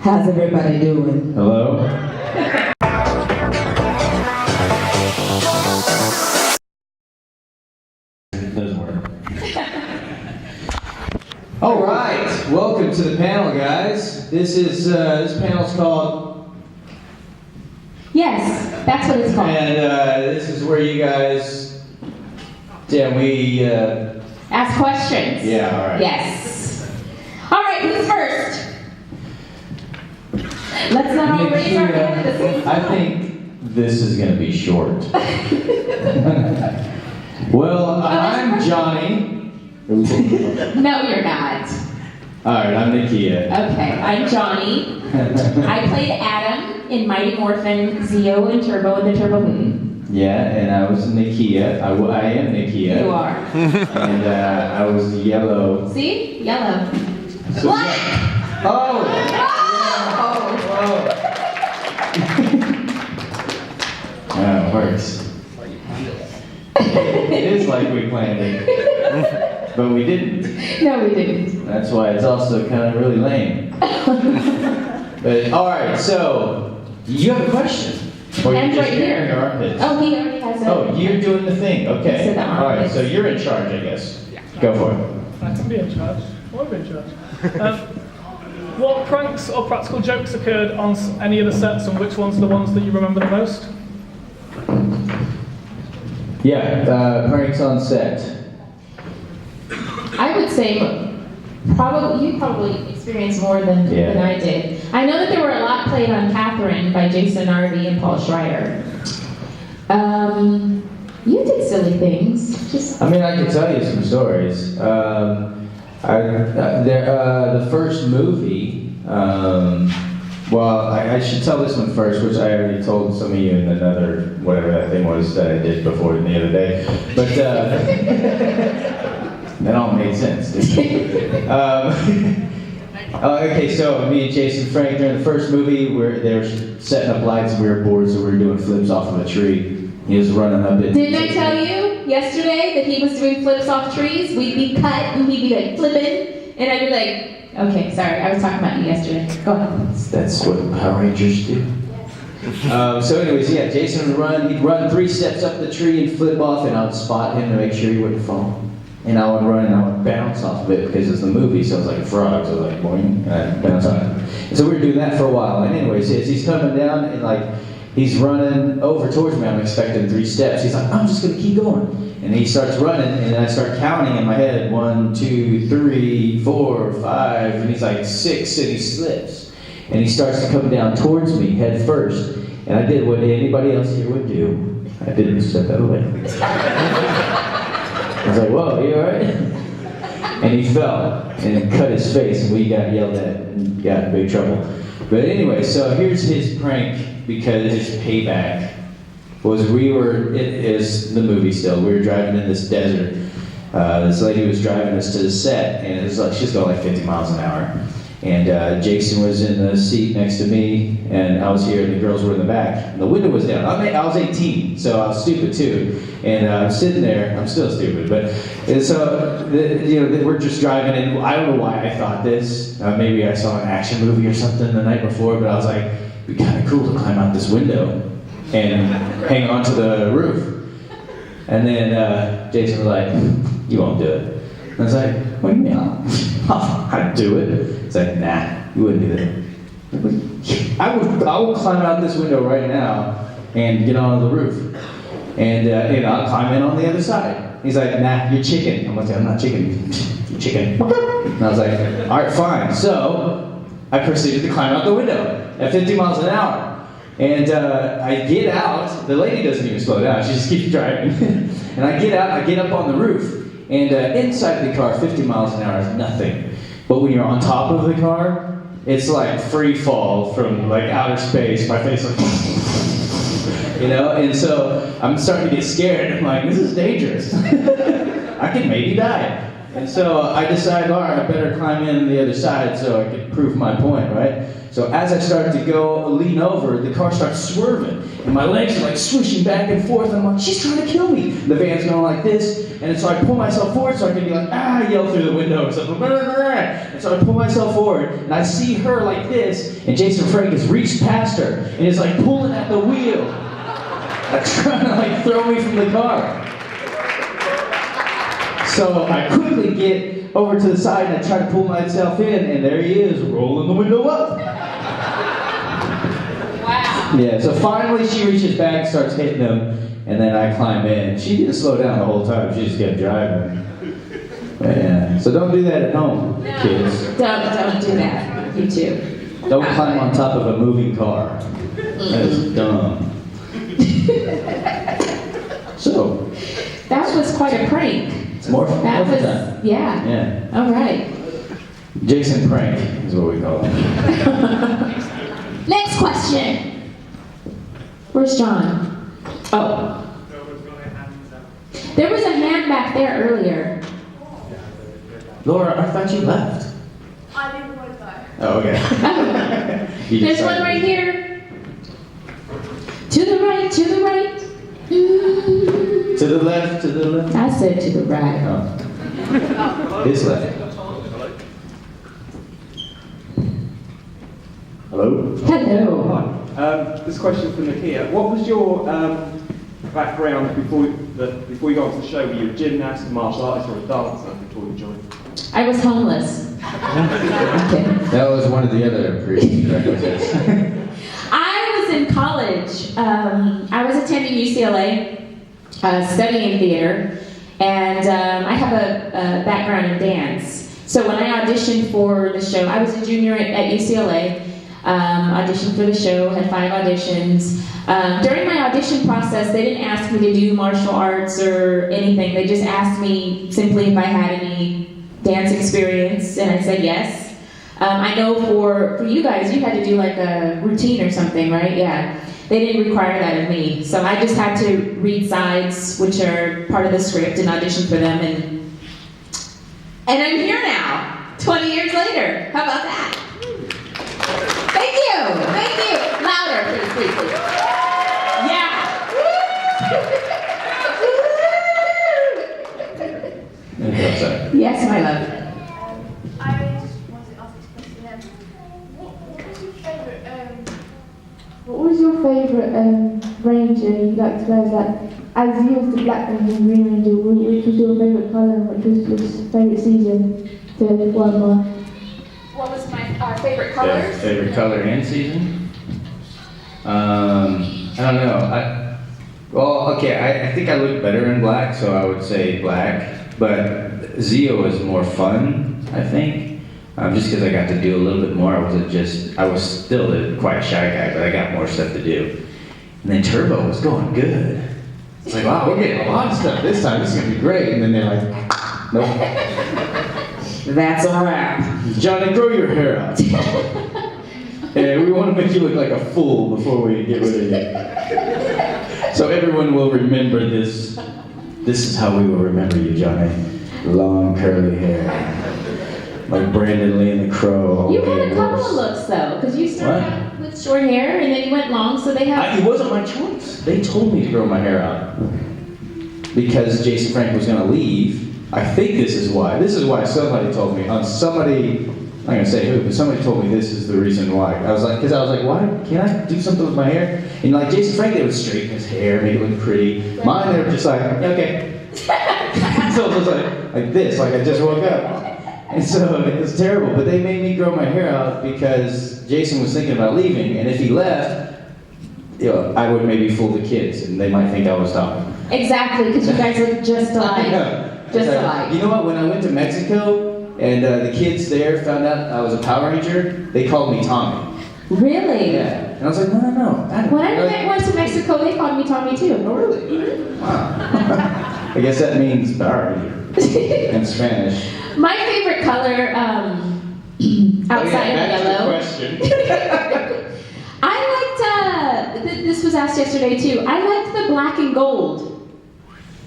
How's everybody doing? Hello? It doesn't work. All right, welcome to the panel, guys. This panel's called... Yes, that's what it's called. And this is where you guys... Yeah, we... Ask questions. Yeah, all right. Yes. All right, who's first? Let's not all raise our hand at the same time. I think this is going to be short. Well, I'm Johnny. No, you're not. All right, I'm Nakia. Okay, I'm Johnny. I played Adam in Mighty Morphin, Zeo, and Turbo in the Turbo Moon. Yeah, and I was Nakia. I am Nakia. You are. And I was yellow. See? Yellow. So, Black! Oh! Wow, it works. It is like we planned it. But we didn't. No, we didn't. That's why it's also kind of really lame. But, all right, so you have a question? Or you're And just right hearing here. your armpits? Oh, he already has it. Oh, you're doing the thing. Okay. So the All right, armpits. so you're in charge, I guess. Go for it. I can be in charge. I want to be in charge. What pranks or practical jokes occurred on any of the sets, and which ones are the ones that you remember the most? Yeah, pranks on set. I would say you probably experienced more than I did. I know that there were a lot played on Catherine by Jason Arby and Paul Schreier. You did silly things. I mean, I could tell you some stories. The first movie, I should tell this one first, which I already told some of you in another, whatever that thing was that I did before the other day. But that all made sense, didn't it? Okay, so me and Jason Frank, during the first movie, they were setting up lights and we were bored, so we were doing flips off of a tree. He was running up it. Didn't I tell you yesterday that he was doing flips off trees? We'd be cut and he'd be like flipping, and I'd be like, okay, sorry, I was talking about you yesterday. Go ahead. That's what Power Rangers do. So anyways, yeah, Jason would run. He'd run 3 steps up the tree and flip off, and I would spot him to make sure he wouldn't fall. And I would run and I would bounce off of it because it's the movie, so it's like a frog, so like boing, and I'd bounce on it. And so we were doing that for a while. And anyways, as he's coming down and like he's running over towards me, I'm expecting 3 steps. He's like, I'm just gonna keep going. And he starts running, and then I start counting in my head, 1, 2, 3, 4, 5, and he's like 6, and he slips. And he starts to come down towards me, head first. And I did what anybody else here would do. I didn't step out of the way. I was like, whoa, you alright? And he fell, and cut his face, and we got yelled at, and got in big trouble. But anyway, so here's his prank, because his payback was it is the movie still. We were driving in this desert. This lady was driving us to the set, and it was like she's going like 50 miles an hour. And Jason was in the seat next to me, and I was here, and the girls were in the back. And the window was down. I was 18, so I was stupid too. And I'm sitting there. I'm still stupid, but so we're just driving, and I don't know why I thought this. Maybe I saw an action movie or something the night before, but I was like, it'd be kind of cool to climb out this window and hang on to the roof. And then Jason was like, you won't do it. And I was like, what do you mean? I'd do it. It's like, nah, you wouldn't do that. I will climb out this window right now and get on the roof. And I'll climb in on the other side. He's like, nah, you're chicken. I'm like, I'm not chicken. You're chicken. And I was like, all right, fine. So I proceeded to climb out the window at 50 miles an hour. And I get out. The lady doesn't even slow down. She just keeps driving. And I get out. I get up on the roof. And inside the car, 50 miles an hour is nothing. But when you're on top of the car, it's like free fall from like outer space. My face like, And so I'm starting to get scared. I'm like, this is dangerous. I could maybe die. And so I decided, all right, I better climb in on the other side so I could prove my point, right? So as I started to go lean over, the car starts swerving, and my legs are like swishing back and forth. And I'm like, she's trying to kill me. The van's going like this, and so I pull myself forward so I can be like, yell through the window or something. And so I pull myself forward, and I see her like this, and Jason Frank has reached past her, and is like pulling at the wheel, like trying to like throw me from the car. So I quickly get over to the side and I try to pull myself in, and there he is, rolling the window up. Wow. Yeah, so finally she reaches back, starts hitting him, and then I climb in. She didn't slow down the whole time, she just kept driving. But yeah, so don't do that at home, kids. Don't do that. You too. Don't climb on top of a moving car. That is dumb. So, That was quite a prank. more That more was, time. yeah. Yeah. All right. Jason Prank is what we call him. Next question. Where's John? Oh. There was a hand back there earlier. Laura, I thought you left. I didn't want to go. Oh, okay. You There's decided- one right here. To the right, to the right. Mm. To the left, to the left. I said to the right. Oh. His left. Hello? Hello. This question for Nakia. What was your background before you got onto the show? Were you a gymnast, a martial artist, or a dancer before you joined? I was homeless. Okay. That was one of the other prerequisites. I was in college. I was attending UCLA, studying theater, and I have a background in dance. So when I auditioned for the show, I was a junior at UCLA, auditioned for the show, had 5 auditions. During my audition process, they didn't ask me to do martial arts or anything. They just asked me simply if I had any dance experience, and I said yes. I know for you guys, you had to do like a routine or something, right? Yeah. They didn't require that of me. So I just had to read sides, which are part of the script, and audition for them. And I'm here now, 20 years later. How about that? Thank you. Thank you. Louder, please, please, please. Yeah. Yes, my love. I just wanted to ask this question. What was your favourite ranger you like to wear? Like, as you was the Black Ranger and Green Ranger, which was your favourite colour and which was your favourite season to wear by? What was my favorite colors? Favorite color and season? I don't know. I think I look better in black, so I would say black. But Zio is more fun, I think. Just because I got to do a little bit more. I was still a quite shy guy, but I got more stuff to do. And then Turbo was going good. It's like, wow, we're getting a lot of stuff this time. This is going to be great. And then they're like, nope. That's a wrap. Johnny, grow your hair out. And we want to make you look like a fool before we get rid of you. So everyone will remember this. This is how we will remember you, Johnny. Long curly hair. Like Brandon Lee and the Crow. You had a couple of looks though, because you started out with short hair and then you went long, so they have. It wasn't my choice. They told me to grow my hair out. Because Jason Frank was going to leave. I think this is why. This is why somebody told me. I'm not going to say who, but somebody told me this is the reason why. I was like, why can't I do something with my hair? And like Jason Frank, they would straighten his hair, make it look pretty. Mine, they were just like, yeah, okay. So it was like this, like I just woke up. And so it was terrible, but they made me grow my hair out because Jason was thinking about leaving, and if he left, I would maybe fool the kids, and they might think I was talking. Exactly, because you guys look just alike. Just alike. You know what, when I went to Mexico, and the kids there found out I was a Power Ranger, they called me Tommy. Really? Yeah. And I was like, no. When I went to Mexico, they called me Tommy too. Oh, really? Wow. I guess that means Power Ranger in Spanish. My favorite color, outside of yellow. Question. I liked, this was asked yesterday too, I liked the black and gold.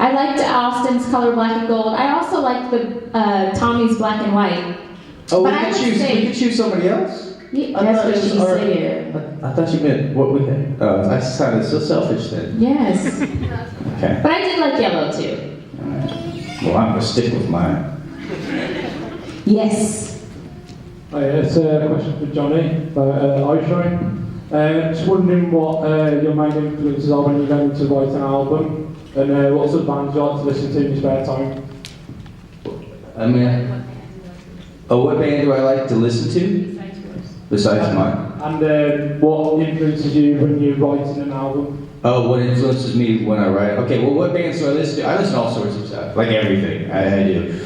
I liked Austin's Color Black and Gold. I also liked the Tommy's Black and White. Oh, But we I could would choose. say- We could choose somebody else. Yeah, I that's thought what it was she our- said. I thought you meant what we had. Oh, I sounded so selfish then. Yes. Okay. But I did like yellow too. All right. Well, I'm gonna stick with mine. Yes. Hi, it's a question for Johnny about Eyeshines. Just wondering what your main influences are when you're going to write an album, and what sort of bands you like to listen to in your spare time. I mean, oh, what band do I like to listen to? Besides mine. And what influences you when you're writing an album? Oh, what influences me when I write? Okay, well, what bands do I listen to? I listen to all sorts of stuff, like everything. I do.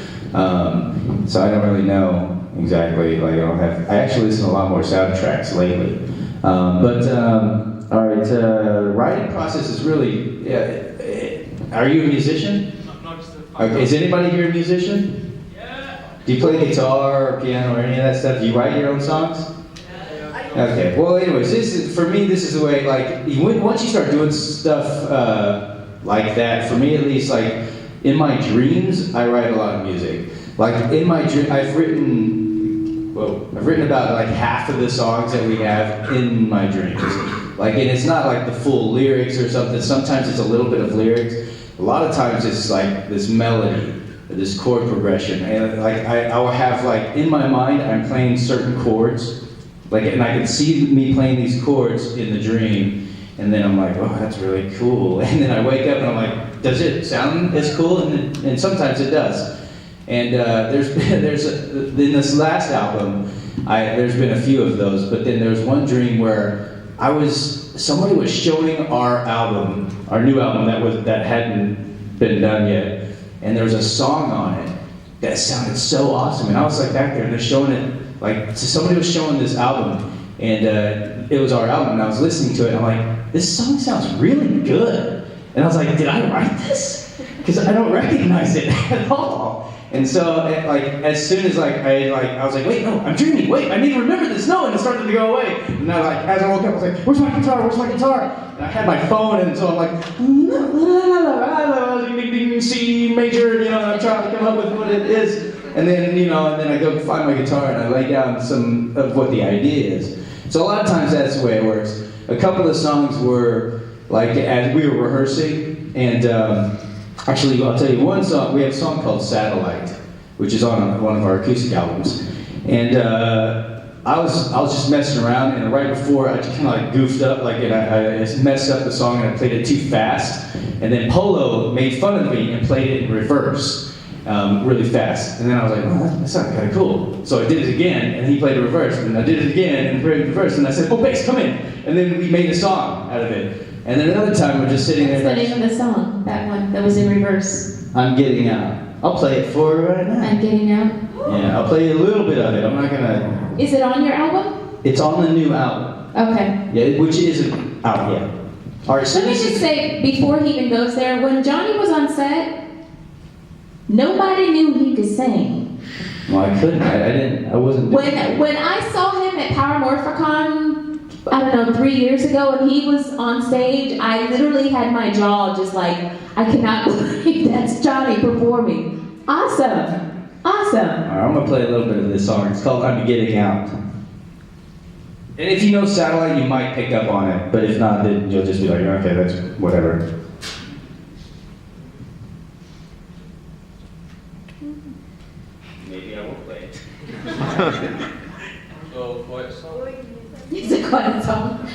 So I don't really know exactly. Like I actually listen to a lot more soundtracks lately. All right. Writing process is really. Are you a musician? Okay, is anybody here a musician? Yeah. Do you play guitar or piano or any of that stuff? Do you write your own songs? Okay. Well, anyways, for me, this is the way. Like, once you start doing stuff like that, for me at least, like in my dreams, I write a lot of music. Like in my dream, I've written about like half of the songs that we have in my dreams. Like, and it's not like the full lyrics or something. Sometimes it's a little bit of lyrics. A lot of times it's like this melody, this chord progression, and like I will have like in my mind, I'm playing certain chords. Like, and I can see me playing these chords in the dream, and then I'm like, oh, that's really cool. And then I wake up and I'm like, does it sound as cool? And sometimes it does. And in this last album, there's been a few of those, but then there's one dream where somebody was showing our new album that hadn't been done yet, and there was a song on it that sounded so awesome, and I was like back there, and they're showing it. Like, so somebody was showing this album, and it was our album, and I was listening to it, and I'm like, this song sounds really good. And I was like, did I write this? Because I don't recognize it at all. And so, as soon as I was like, wait, no, I'm dreaming. Wait, I need to remember this. No, and it started to go away. And I as I woke up, I was like, where's my guitar? Where's my guitar? And I had my phone, and so I'm like, C major, and I'm trying to come up with what it is. And then, I go find my guitar and I lay down some of what the idea is. So a lot of times that's the way it works. A couple of songs were like as we were rehearsing, and actually I'll tell you one song. We have a song called Satellite, which is on one of our acoustic albums. And I was just messing around, and right before I just kind of like goofed up, and I messed up the song and I played it too fast. And then Polo made fun of me and played it in reverse. Really fast, and then I was like, oh, that sounded kind of cool. So I did it again, and he played a reverse, and I did it again, and played a reverse, and I said, oh, bass, come in. And then we made a song out of it. And then another time we're just sitting there. What's the name of the song? That one that was in reverse. I'm Getting Out. I'll play it for you right now. I'm Getting Out. Yeah, I'll play you a little bit of it. I'm not gonna. Is it on your album? It's on the new album. Okay. Yeah, which isn't out yet. All right. So Let me just say, before he even goes there, when Johnny was on set, nobody knew he could sing. Well, I couldn't. I wasn't. When I saw him at Power Morphicon, I don't know, 3 years ago, and he was on stage, I literally had my jaw just like, I cannot believe that's Johnny performing. Awesome. Awesome. All right, I'm gonna play a little bit of this song. It's called I'm Getting Out. And if you know Satellite, you might pick up on it. But if not, then you'll just be like, okay, that's whatever. Maybe I won't play it. So, what song? It's a quiet song.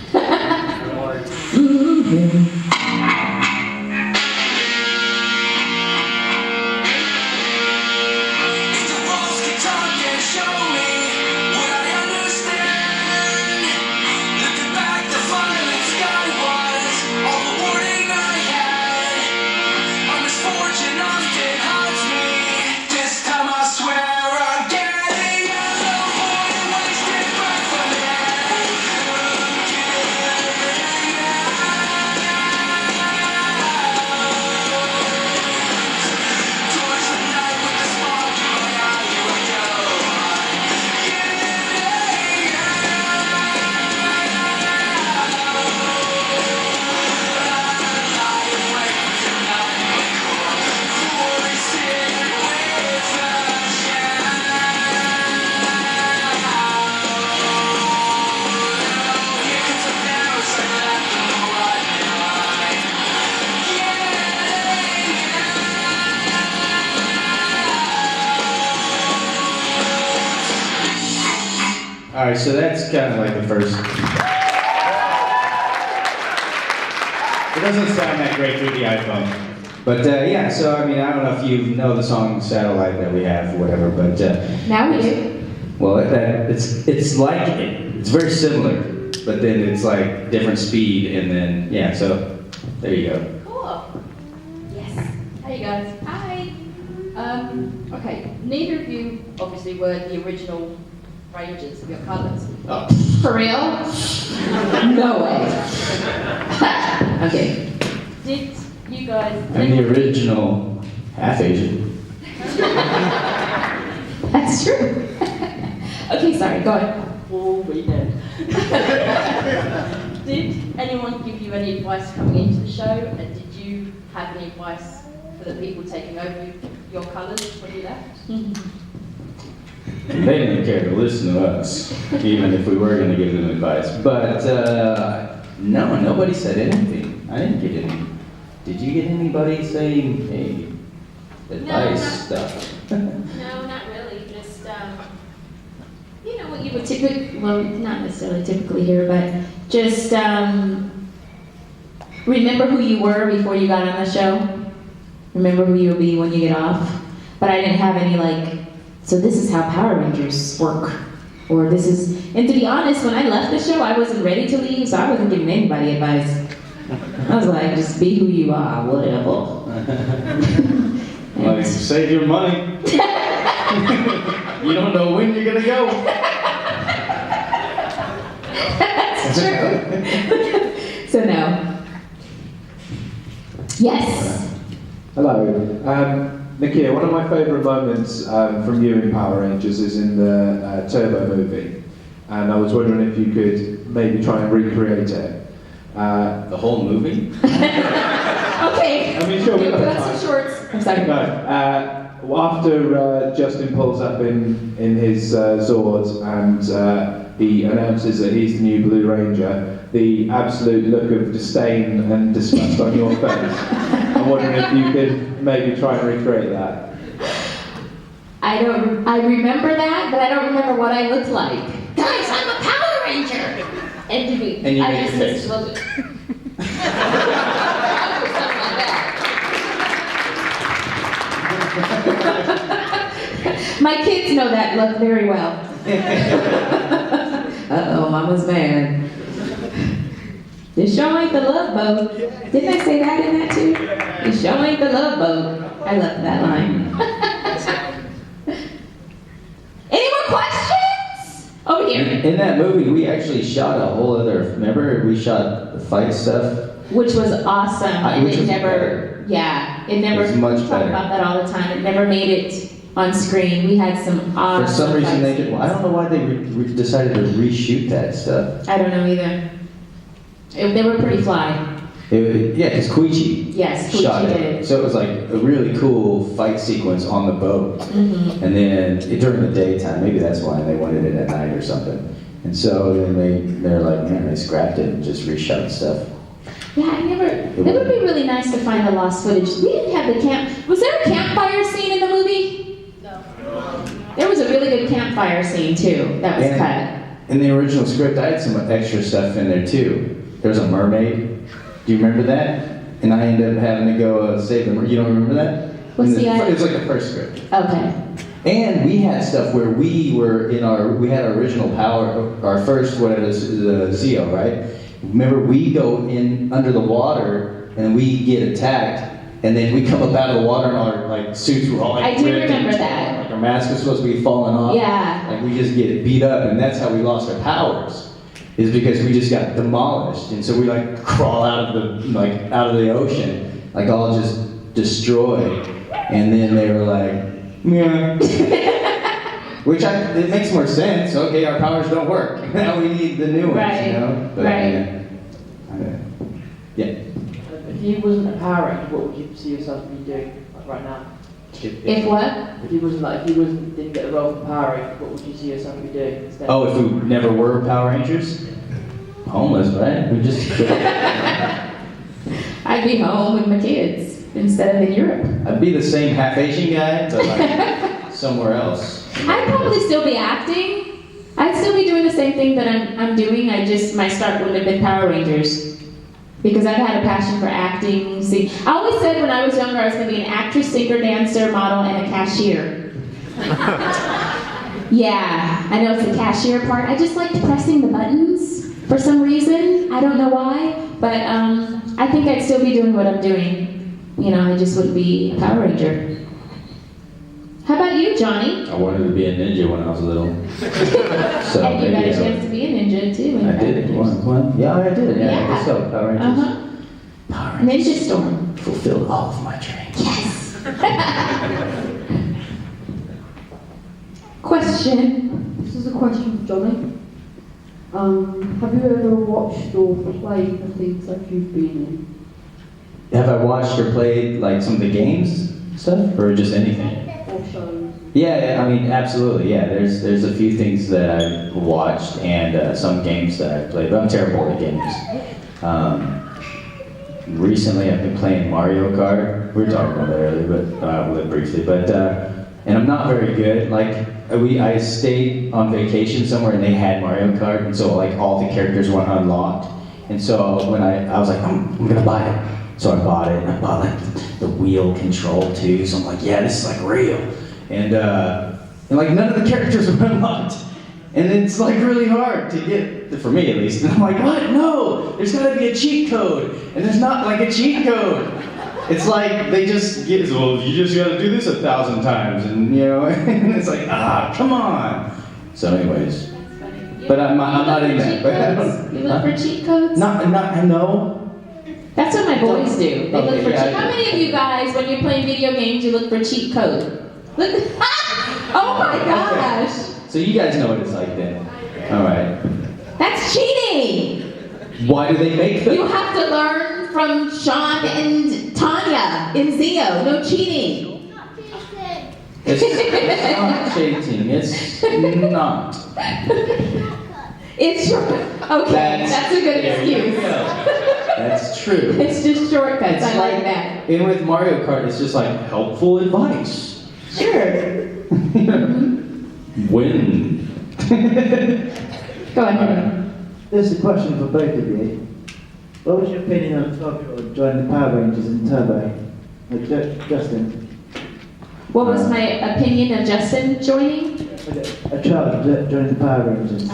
right, so that's kind of like the first. It doesn't sound that great through the iPhone. But yeah, so I mean, I don't know if you know the song Satellite that we have or whatever, but. Now we do. Well, it's like it. It's very similar, but then it's like different speed, and then, yeah, so there you go. Cool. Yes. Hey guys. Hi. Okay. Neither of you obviously were the original Rangers of your colours. Oh. For real? No way. Okay. Did you guys? I'm the original half Asian. That's true. Okay, sorry, go ahead. Oh, we know. Did anyone give you any advice coming into the show, and did you have any advice for the people taking over your colours when you left? They didn't care to listen to us, even if we were going to give them advice. But no, nobody said anything. I didn't get any. Did you get anybody saying, hey, advice stuff? No, not really. Just, you know what you would typically, well, not necessarily typically hear, but just remember who you were before you got on the show. Remember who you will be when you get off. But I didn't have any like, so this is how Power Rangers work. Or this is, and to be honest, when I left the show, I wasn't ready to leave, so I wasn't giving anybody advice. I was like, just be who you are, whatever. Like, save your money. You don't know when you're gonna go. That's true. So no. Yes. Hello. Nakia, one of my favourite moments from you in Power Rangers is in the Turbo movie. And I was wondering if you could maybe try and recreate it. The whole movie? Okay. I mean, sure, we Put have on time. some shorts. I'm sorry. No. After Justin pulls up in his Zord and he announces that he's the new Blue Ranger, the absolute look of disdain and disgust on your face. I'm wondering if you could maybe try and recreate that. I remember that, but I don't remember what I looked like. Guys, I'm a Power Ranger! And And you I make just your face. looked like My kids know that look very well. Uh-oh, Mama's mad. This show ain't the Love Boat. Didn't I say that in that too? This show ain't the Love Boat. I love that line. Any more questions? Over here. In that movie, we actually shot a whole other. Remember, we shot the fight stuff. Which was awesome. And Which it was never, better. yeah, it never, It was much we talk better. about that all the time. It never made it on screen. We had some awesome For some reason, they fight did. Well, I don't know why they decided to reshoot that stuff. scenes. I don't know either. They were pretty fly. Yeah, because Koichi Yes, Koichi shot did it. it. So it was like a really cool fight sequence on the boat. Mm-hmm. And then during the daytime, maybe that's why they wanted it at night or something. And so then they're like, man, they scrapped it and just reshot stuff. Yeah, it would be really nice to find the lost footage. We didn't have the camp. Was there a campfire scene in the movie? No. There was a really good campfire scene too. That was cut. In the original script, I had some extra stuff in there too. There was a mermaid. Do you remember that? And I ended up having to go save the mermaid. You don't remember that? What's the It was like the first script. Okay. And we had stuff where we had our original power, our first, whatever, the Zeo, right? Remember, we go in under the water and we get attacked, and then we come up out of the water and our like suits were all like I do ripped and remember torn, that. like our mask was supposed to be falling off. Yeah. Like we just get beat up, and that's how we lost our powers. Is because we just got demolished, and so we like crawl out of the ocean, like all just destroyed, and then they were like, yeah. It makes more sense. Okay, our powers don't work. Now we need the new ones, Right, you know? But, right. Yeah. If you wasn't a Power Ranger, what would you see yourself be doing like right now? If what? If you didn't get the role for Power Ranger, what would you see yourself be doing instead? Oh, if we never were Power Rangers? Homeless, right? We just. I'd be home with my kids instead of in Europe. I'd be the same half Asian guy, but like somewhere else. I'd probably still be acting, I'd still be doing the same thing that I'm doing. My start wouldn't have been Power Rangers. Because I've had a passion for acting. See, I always said when I was younger I was going to be an actress, singer, dancer, model, and a cashier. Yeah, I know it's the cashier part. I just liked pressing the buttons for some reason. I don't know why, but I think I'd still be doing what I'm doing. You know, I just wouldn't be a Power Ranger. How about you, Johnny? I wanted to be a ninja when I was little. So And you got a maybe chance to be a ninja too. I did. One. Yeah, I did. Yeah, Yeah. so Power Rangers. Uh-huh. Power Rangers Ninja Storm. fulfilled all of my dreams. Yes. Question. This is a question for Johnny. Have you ever watched or played the things that you've been in? Have I watched or played like some of the games stuff, or just anything? Or shows? Yeah, I mean, absolutely. Yeah, there's a few things that I've watched and some games that I've played, but I'm terrible at games. Recently, I've been playing Mario Kart. We were talking about that earlier, but briefly. But and I'm not very good. Like I stayed on vacation somewhere and they had Mario Kart, and so like all the characters were unlocked. And so when I was like, I'm gonna buy it. So I bought it, and I bought like the wheel control too. So I'm like, yeah, this is like real. And like none of the characters were unlocked. And it's like really hard to get, for me at least. And I'm like, what? No, there's gotta be a cheat code. And there's not like a cheat code. It's like they just get, well, you just gotta do this 1,000 times. And you know, and it's like, come on. So anyways, but I'm not in that. But I don't, You look for cheat codes? I know. That's what my boys do. They look Okay, for yeah, cheat. How many of you guys, when you're playing video games, you look for cheat code? Look. Oh my gosh. So you guys know what it's like then. All right. That's cheating. Why do they make them? You have to learn from Sean and Tanya in Zio. No cheating. It's not cheating. It's not. It's short. Okay, that's a good there you excuse. go. That's true. It's just shortcuts. It's I like that. And with Mario Kart, it's just like helpful advice. Sure. Win. Go ahead. This is a question for both of you. What was your opinion on Tokyo joining the Power Rangers in Turbo? Justin? What was my opinion of Justin joining? A child joining the Power Rangers.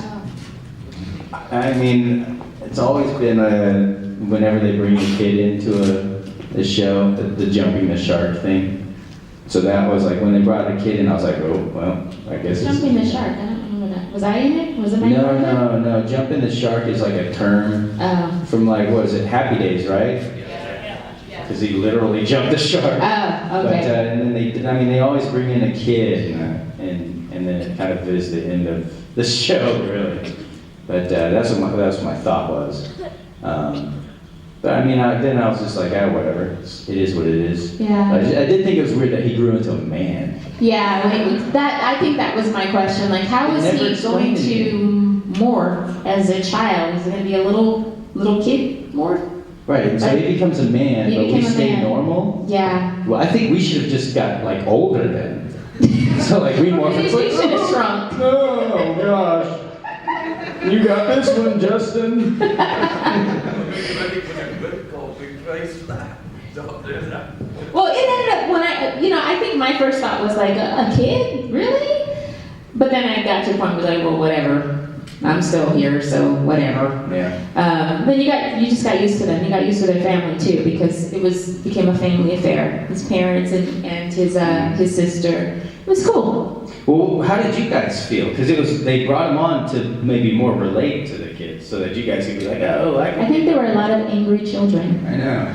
I mean, it's always been whenever they bring a kid into a show, the jumping the shark thing. So that was like when they brought a kid in, I was like, oh, well, I guess it's... Jumping the shark. I don't remember that. Was I in it? Was it my No. Jumping the shark is like a term from like, what is it, Happy Days, right? Because he literally jumped the shark. Oh, okay. But and then they always bring in a kid, and then it kind of is the end of the show, really. But that's what my thought was. But I mean, then I was just like, whatever. It is what it is. Yeah. I did think it was weird that he grew into a man. Yeah, I think that was my question. Like, how is he going to morph as a child? Is it going to be a little kid morph? Right, and so he becomes a man, He but we became a stay man. normal. Yeah. Well, I think we should have just got like older then. So like we morphed. We should have shrunk. Oh gosh. You got this one, Justin. Well, it ended up when I think my first thought was like, a kid? Really? But then I got to the point where like, well, whatever. I'm still here, so whatever. Yeah. Then you just got used to them. You got used to their family too, because it became a family affair. His parents and his sister. It was cool. Well, how did you guys feel? Because they brought him on to maybe more relate to the kids, so that you guys could be like, oh, I think there were a lot of angry children. I know.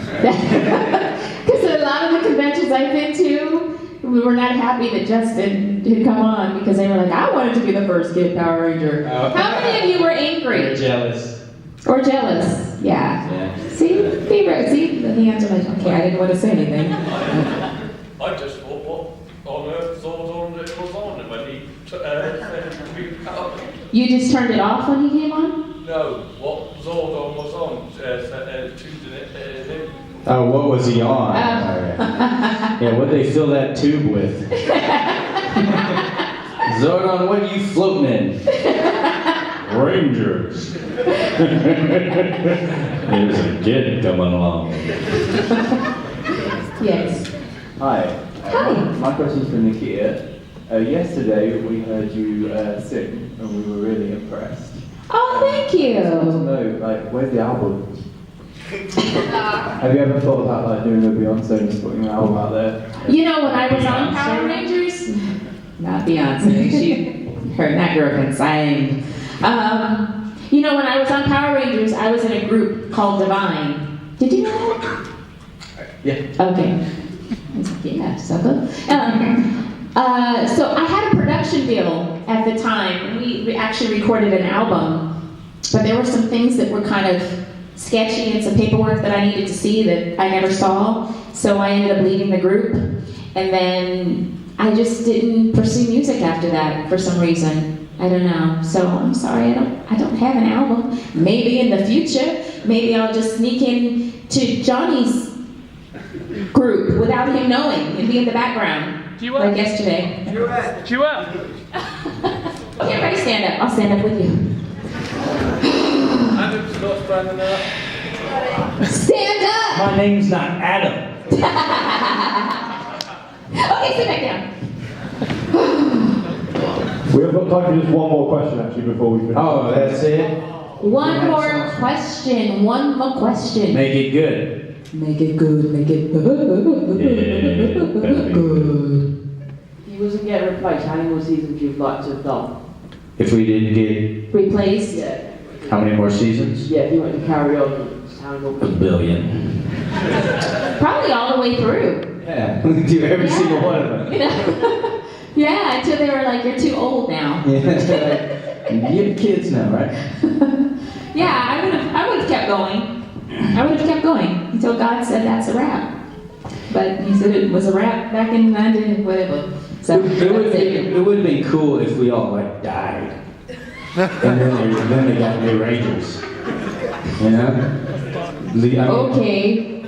Because a lot of the conventions I've been to, we were not happy that Justin had come on, because they were like, I wanted to be the first kid Power Ranger. Oh. How many of you were angry? You're jealous. Or jealous? Yeah. See, the answer was, okay, I didn't want to say anything. I just thought, what on earth Zordon it was on when he You just turned it off when he came on? No, what Zordon was on, choosing it. Oh, what was he on? Yeah, what'd they fill that tube with? Zordon, what are you floating in? Rangers. There's a kid coming along. Yes. Hi. Hi. My question is for Nakia. Yesterday we heard you sing and we were really impressed. Oh, thank I want to you. know, like, where's the album? Have you ever thought about like doing a Beyonce and just putting an album out there? You know, when I was on Power Rangers, not Beyonce, that girl can sing. You know, when I was on Power Rangers, I was in a group called Divine. Did you know that? Yeah. Okay. Yeah, so good. So I had a production deal at the time, and we actually recorded an album, but there were some things that were kind of sketchy and some paperwork that I needed to see that I never saw, so I ended up leaving the group, and then I just didn't pursue music after that for some reason. I don't know. So I'm sorry, I don't have an album. Maybe in the future, maybe I'll just sneak in to Johnny's group without him knowing and be in the background. Duet. Like yesterday. Duet. Okay, everybody stand up. I'll stand up with you. Adam's not standing up. Stand up! My name's not Adam. Okay, sit back down. We have got time for just one more question actually before we finish. Oh, that's it? One more question. One more question. Make it good. Make it good. Make it good. If you wasn't getting replaced, how many more seasons would you like to have done? If we didn't get, Replaced. Yeah. how many more seasons? Yeah, if you wanted to carry on, just how many more? A billion. Probably all the way through. Yeah, we do every single one of them. You know? Yeah, until they were like, you're too old now. Yeah, you have kids now, right? Yeah, I would have kept going. I would have kept going until God said that's a wrap. But he said it was a wrap back in 90, whatever. So It would have been cool if we all like died, and then they got new Rangers. You know? I mean, Okay.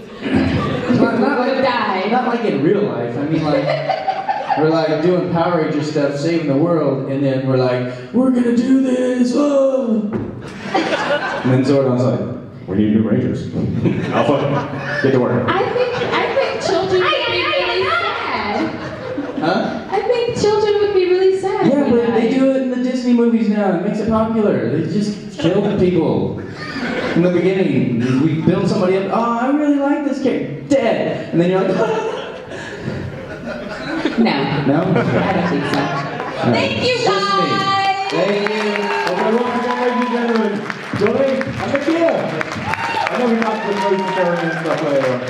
not would have died. Not like in real life. I mean, like we're like doing Power Ranger stuff, saving the world, and then we're like, we're gonna do this. Oh. And then Zordon's like, we need new Rangers. Alpha, get to work. I think children would be really sad. Huh? I think children would be really sad. Yeah, if we but they died. do it in the Disney movies now. It makes it popular. They just kill the people. In the beginning, we build somebody up. Oh, I really like this kid. Dead. And then you're like, No. no? I don't think so. All right. Thank you, Just me. guys! Thank you. Okay, once again, ladies and gentlemen, Johnny and Nakia. I know we have to go to and stuff later on.